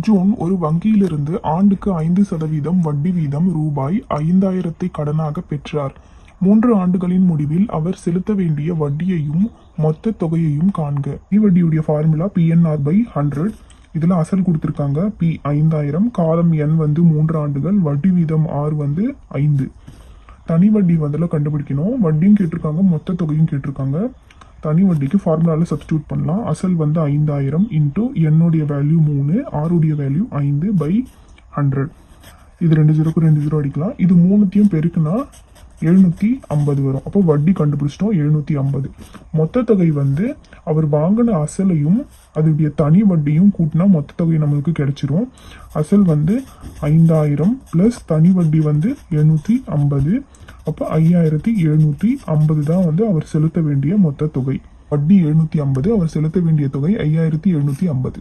June ஒரு வங்கியிலிருந்து ஆண்டுக்கு 5% வட்டி வீதம் ரூபாய் 5000 கடனாக பெற்றார். 3 ஆண்டுகளின் முடிவில் அவர் செலுத்த வேண்டிய வட்டியையும் மொத்த தொகையையும் காண்க. வட்டியுடைய ஃபார்முலா PNR/100. இதுல அசல் கொடுத்திருக்காங்க P 5000, காலம் N 3 ஆண்டுகள், வட்டி வீதம் R 5. தனி வட்டி கண்டுபிடிக்கணும். வட்டியும் கேட்டிருக்காங்க, மொத்த தொகையும் கேட்டிருக்காங்க. தனி வட்டிக்கு ஃபார்முலால சப்ஸ்டியூட் பண்ணலாம். அசல் 5000 இன்டூ என்னுடைய வேல்யூ 3, ஆருடைய வேல்யூ 5/100. இது 2 0க்கு 2 0 அடிக்கலாம். இது 3த்தையும் பெருக்குனா 750 வரும். அப்போ வட்டி கண்டுபிடிச்சிட்டோம் 750. மொத்த தொகை அவர் வாங்கின அசலையும் அதோடைய தனி வட்டியும் கூட்டினா மொத்த தொகை நம்மளுக்கு கிடைச்சிரும். அசல் 5000 பிளஸ் தனி வட்டி 750. அப்போ 5750 தான் அவர் செலுத்த வேண்டிய மொத்த தொகை. வட்டி 750, அவர் செலுத்த வேண்டிய தொகை 5750.